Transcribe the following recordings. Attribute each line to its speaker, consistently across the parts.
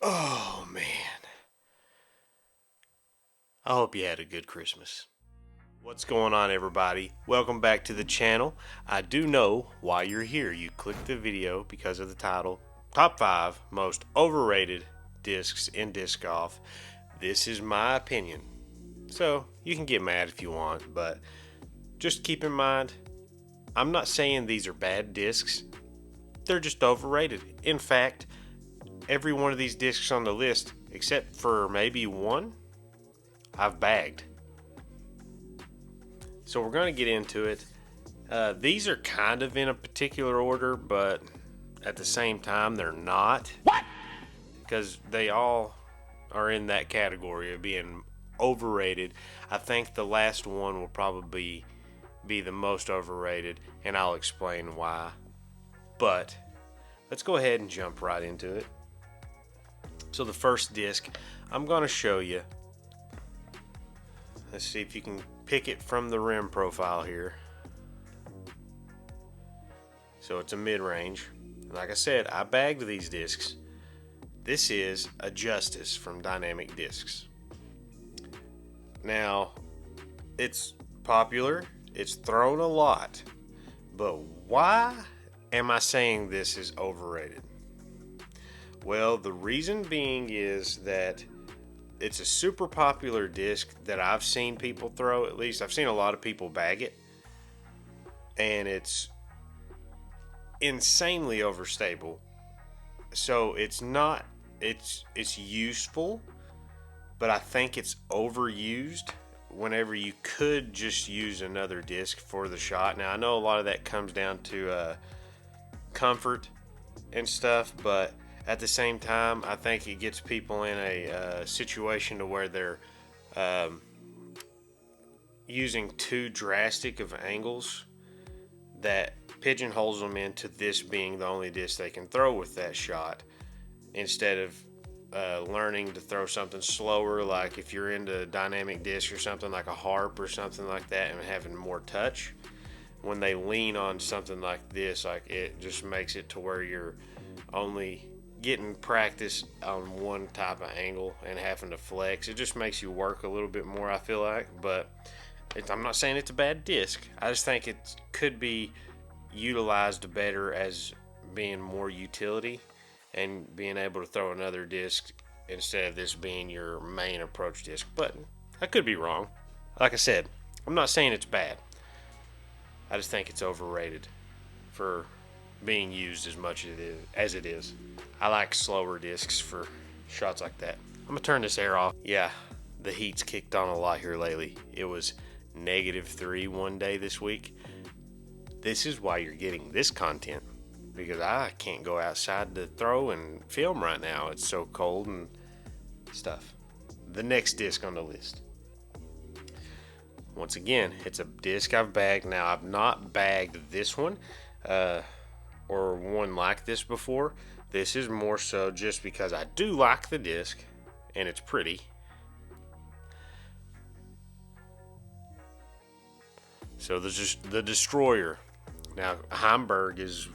Speaker 1: Oh man, I hope you had a good Christmas. What's going on, everybody? Welcome back to the channel. I do know why you're here. You clicked the video because of the title, Top 5 Most Overrated Discs in Disc Golf. This is my opinion. So, you can get mad if you want, but just keep in mind, I'm not saying these are bad discs. They're just overrated. In fact, every one of these discs on the list, except for maybe one, I've bagged. So we're going to get into it. These are kind of in a particular order, but at the same time, they're not. What? Because they all are in that category of being overrated. I think the last one will probably be the most overrated, and I'll explain why. But let's go ahead and jump right into it. So the first disc I'm going to show you. Let's see if you can pick it from the rim profile here. So it's a mid-range. Like I said, I bagged these discs. This is a Justice from Dynamic Discs. Now, it's popular. It's thrown a lot. But why am I saying this is overrated? Well, the reason being is that it's a super popular disc that I've seen people throw. At least I've seen a lot of people bag it, and it's insanely overstable. So it's not, it's useful, but I think it's overused whenever you could just use another disc for the shot. Now I know a lot of that comes down to comfort and stuff, but at the same time, I think it gets people in a situation to where they're using too drastic of angles that pigeonholes them into this being the only disc they can throw with that shot, instead of learning to throw something slower, like if you're into dynamic disc or something like a harp or something like that, and having more touch. When they lean on something like this, like, it just makes it to where you're only getting practice on one type of angle and having to flex. It just makes you work a little bit more, I feel like. But I'm not saying it's a bad disc. I just think it could be utilized better as being more utility and being able to throw another disc instead of this being your main approach disc. But I could be wrong. Like I said, I'm not saying it's bad. I just think it's overrated for being used as much as it is. I like slower discs for shots like that. I'm gonna turn this air off. Yeah, the heat's kicked on a lot here lately. It was -3 one day this week. This is why you're getting this content, because I can't go outside to throw and film right now. It's so cold and stuff. The next disc on the list. Once again, it's a disc I've bagged. Now, I've not bagged this one or one like this before. This is more so just because I do like the disc and it's pretty. So there's just the Destroyer. Now, Heimberg is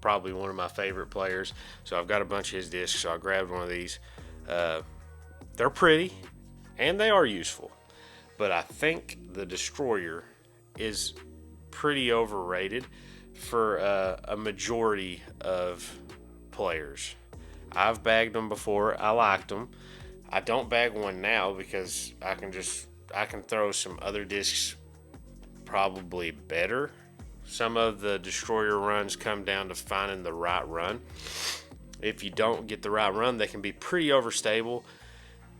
Speaker 1: probably one of my favorite players, so I've got a bunch of his discs, so I grabbed one of these. They're pretty and they are useful, but I think the Destroyer is pretty overrated for a majority of players. I've bagged them before. I liked them. I don't bag one now because I can throw some other discs probably better. Some of the Destroyer runs come down to finding the right run. If you don't get the right run, they can be pretty overstable.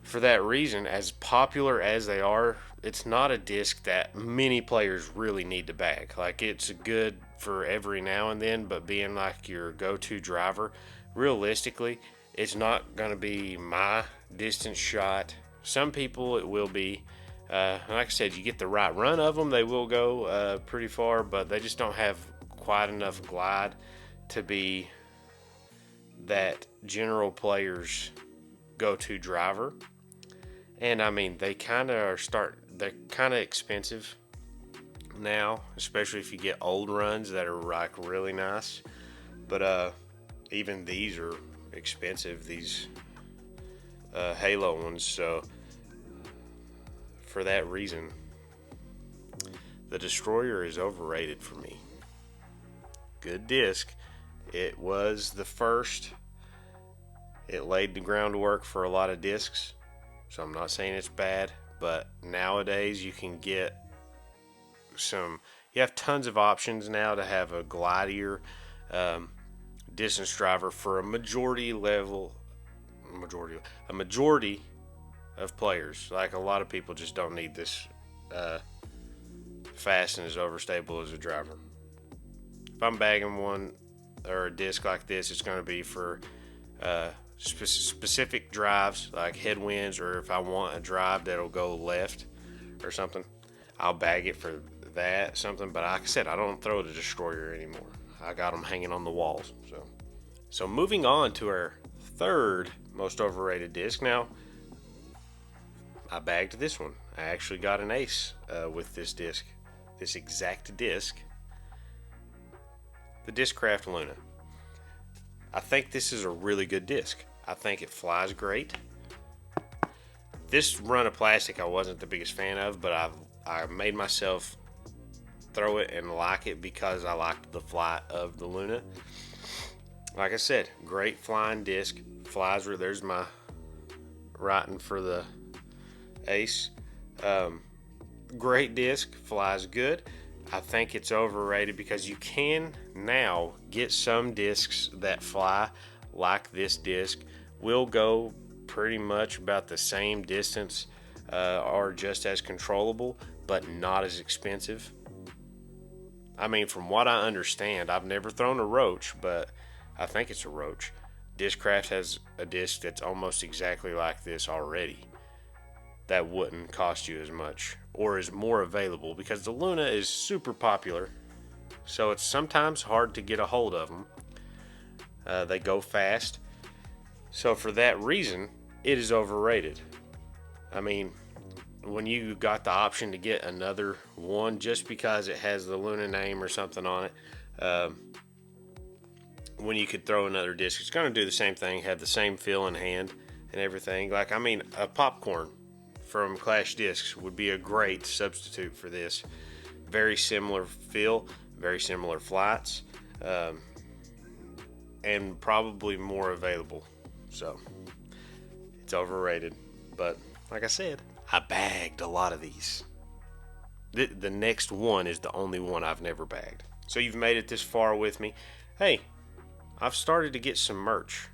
Speaker 1: For that reason, as popular as they are, it's not a disc that many players really need to bag. Like, it's good for every now and then, but being like your go-to driver, realistically, it's not going to be my distance shot. Some people it will be. Like I said, you get the right run of them, they will go pretty far, but they just don't have quite enough glide to be that general player's go-to driver. And I mean, they're kind of expensive now, especially if you get old runs that are like really nice. But even these are expensive. These halo ones. So for that reason, the Destroyer is overrated for me. Good disc. It was the first. It laid the groundwork for a lot of discs. So I'm not saying it's bad, but nowadays you can get you have tons of options now to have a glidier distance driver for a majority of players. Like, a lot of people just don't need this fast and as overstable as a driver. If I'm bagging one or a disc like this, it's going to be for specific drives, like headwinds, or if I want a drive that'll go left or something, I'll bag it for that something. But like I said, I don't throw the Destroyer anymore. I got them hanging on the walls. So moving on to our third most overrated disc. Now, I bagged this one. I actually got an ace with this disc, this exact disc, the Discraft Luna. I think this is a really good disc. I think it flies great. This run of plastic I wasn't the biggest fan of, but I made myself throw it and like it because I liked the flight of the Luna. Like I said, great flying disc. Flies where there's my writing for the ace. Great disc, flies good. I think it's overrated because you can now get some discs that fly like this disc. Will go pretty much about the same distance or just as controllable, but not as expensive. I mean, from what I understand, I've never thrown a Roach, but I think it's a Roach. Discraft has a disc that's almost exactly like this already. That wouldn't cost you as much or is more available because the Luna is super popular, so it's sometimes hard to get a hold of them. They go fast, so for that reason it is overrated. I mean, when you got the option to get another one just because it has the Luna name or something on it, when you could throw another disc, it's going to do the same thing, have the same feel in hand and everything. Like, I mean, a Popcorn from Clash Discs would be a great substitute for this. Very similar feel, very similar flights, and probably more available. So it's overrated, but like I said, I bagged a lot of these. The next one is the only one I've never bagged. So you've made it this far with me. Hey, I've started to get some merch.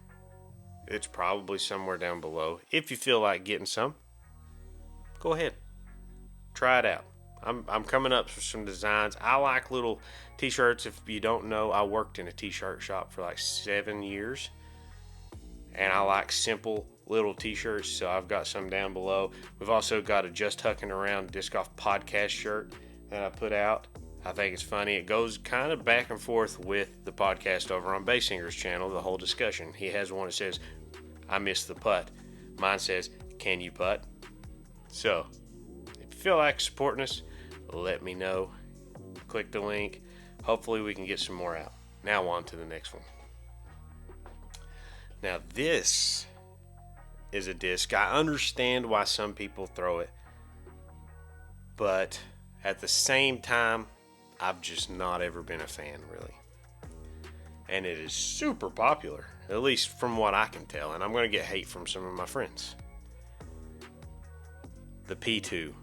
Speaker 1: It's probably somewhere down below. If you feel like getting some, go ahead, try it out. I'm coming up with some designs. I like little t-shirts. If you don't know, I worked in a t-shirt shop for like 7 years, and I like simple little t-shirts, so I've got some down below. We've also got a Just Hucking Around Disc Golf podcast shirt that I put out. I think it's funny. It goes kind of back and forth with the podcast over on Basinger's channel, the whole discussion. He has one that says, I missed the putt. Mine says, can you putt? So, if you feel like supporting us, let me know. Click the link. Hopefully we can get some more out. Now on to the next one. Now this is a disc. I understand why some people throw it, but at the same time, I've just not ever been a fan, really. And it is super popular, at least from what I can tell, and I'm going to get hate from some of my friends. The P2.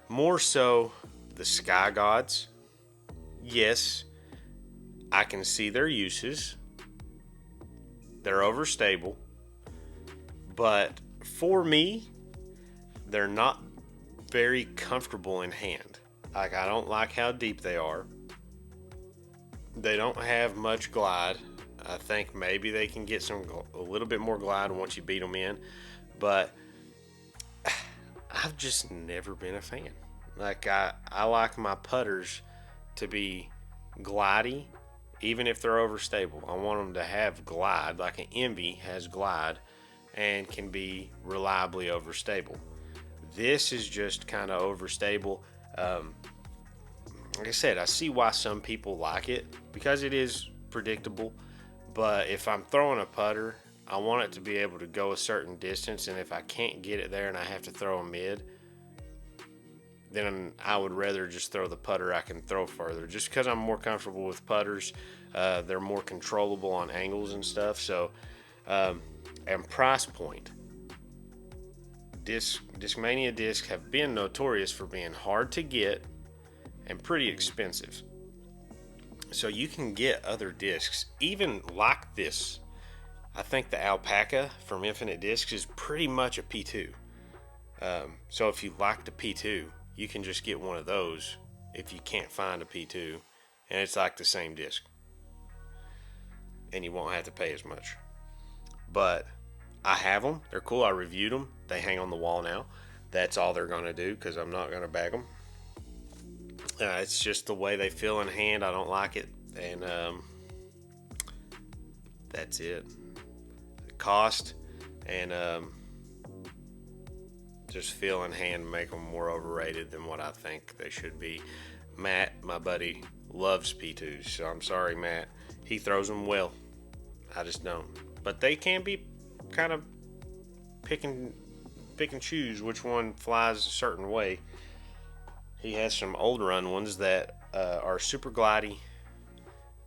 Speaker 1: More so the Sky Gods. Yes, I can see their uses. They're overstable. But for me, they're not very comfortable in hand. Like, I don't like how deep they are. They don't have much glide. I think maybe they can get a little bit more glide once you beat them in. But I've just never been a fan. Like, I like my putters to be glidey, even if they're overstable. I want them to have glide, like an Envy has glide and can be reliably overstable. This is just kind of overstable. Like I said, I see why some people like it because it is predictable. But if I'm throwing a putter, I want it to be able to go a certain distance, and if I can't get it there and I have to throw a mid, then I would rather just throw the putter I can throw further. Just because I'm more comfortable with putters, they're more controllable on angles and stuff. So, and price point. Discmania discs have been notorious for being hard to get and pretty expensive. So you can get other discs, even like this. I think the Alpaca from Infinite Discs is pretty much a P2. So if you like the P2, you can just get one of those if you can't find a P2, and it's like the same disc. And you won't have to pay as much. But I have them. They're cool. I reviewed them. They hang on the wall now. That's all they're going to do because I'm not going to bag them. It's just the way they feel in hand. I don't like it. And that's it. The cost and just feel in hand make them more overrated than what I think they should be. Matt, my buddy, loves P2s. So I'm sorry, Matt. He throws them well. I just don't. But they can be kind of pick and choose which one flies a certain way. He has some old run ones that are super glidey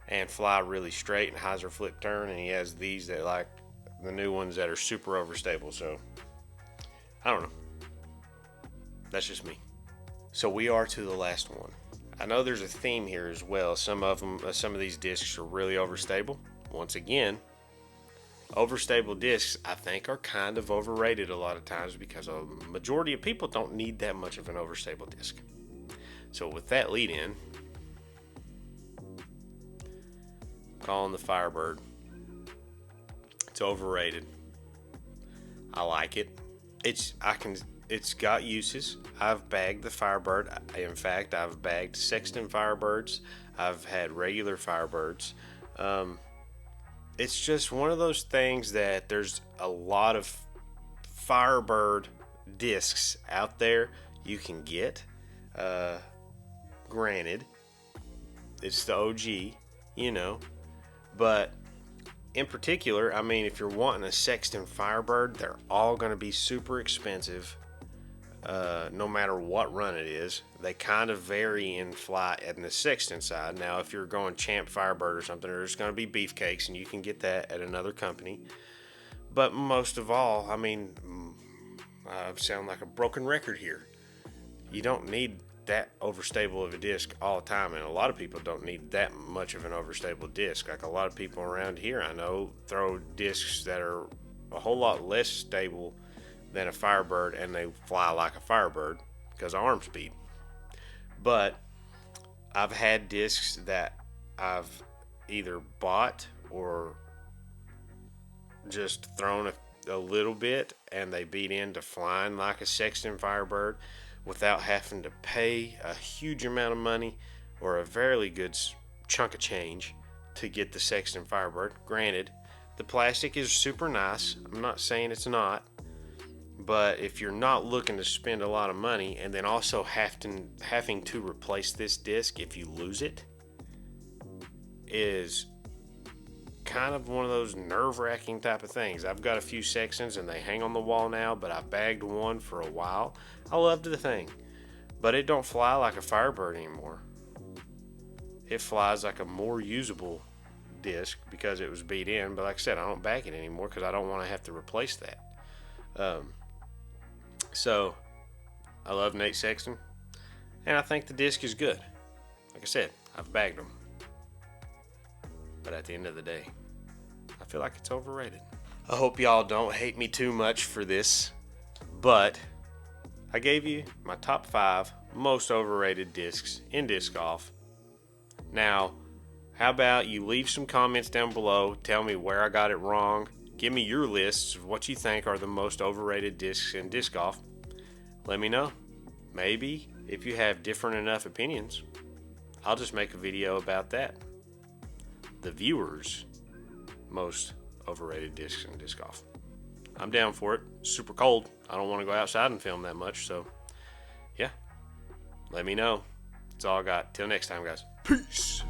Speaker 1: and fly really straight and hyzer flip turn, and he has these that like the new ones that are super overstable. So I don't know. That's just me. So we are to the last one. I know there's a theme here as well. Some of these discs are really overstable. Once again, overstable discs I think are kind of overrated a lot of times because a majority of people don't need that much of an overstable disc. So with that lead in, calling the Firebird. It's overrated. I like it. It's got uses. I've bagged the Firebird. In fact, I've bagged Sexton Firebirds. I've had regular Firebirds. It's just one of those things that there's a lot of Firebird discs out there you can get. Granted, it's the OG, but in particular, I mean, if you're wanting a Sexton Firebird, they're all going to be super expensive, no matter what run it is. They kind of vary in fly at the Sexton side. Now, if you're going Champ Firebird or something, there's going to be beefcakes, and you can get that at another company. But most of all, I mean, I sound like a broken record here. You don't need that overstable of a disc all the time, and a lot of people don't need that much of an overstable disc. Like a lot of people around here I know throw discs that are a whole lot less stable than a Firebird, and they fly like a Firebird because of arm speed. But I've had discs that I've either bought or just thrown a little bit, and they beat into flying like a Sexton Firebird without having to pay a huge amount of money or a fairly good chunk of change to get the Sexton Firebird. Granted, the plastic is super nice. I'm not saying it's not. But if you're not looking to spend a lot of money and then also having to replace this disc if you lose it is kind of one of those nerve-wracking type of things. I've got a few Sextons and they hang on the wall now, but I bagged one for a while. I loved the thing, but it don't fly like a Firebird anymore. It flies like a more usable disc because it was beat in, but like I said, I don't bag it anymore because I don't want to have to replace that. So I love Nate Sexton, and I think the disc is good. Like I said, I've bagged them. But at the end of the day, I feel like it's overrated. I hope y'all don't hate me too much for this, but I gave you my top 5 most overrated discs in disc golf. Now, how about you leave some comments down below, tell me where I got it wrong, give me your lists of what you think are the most overrated discs in disc golf. Let me know. Maybe if you have different enough opinions, I'll just make a video about that. The viewers' most overrated discs in disc golf. I'm down for it. It's super cold. I don't want to go outside and film that much, so yeah. Let me know. That's all I got. Till next time, guys. Peace.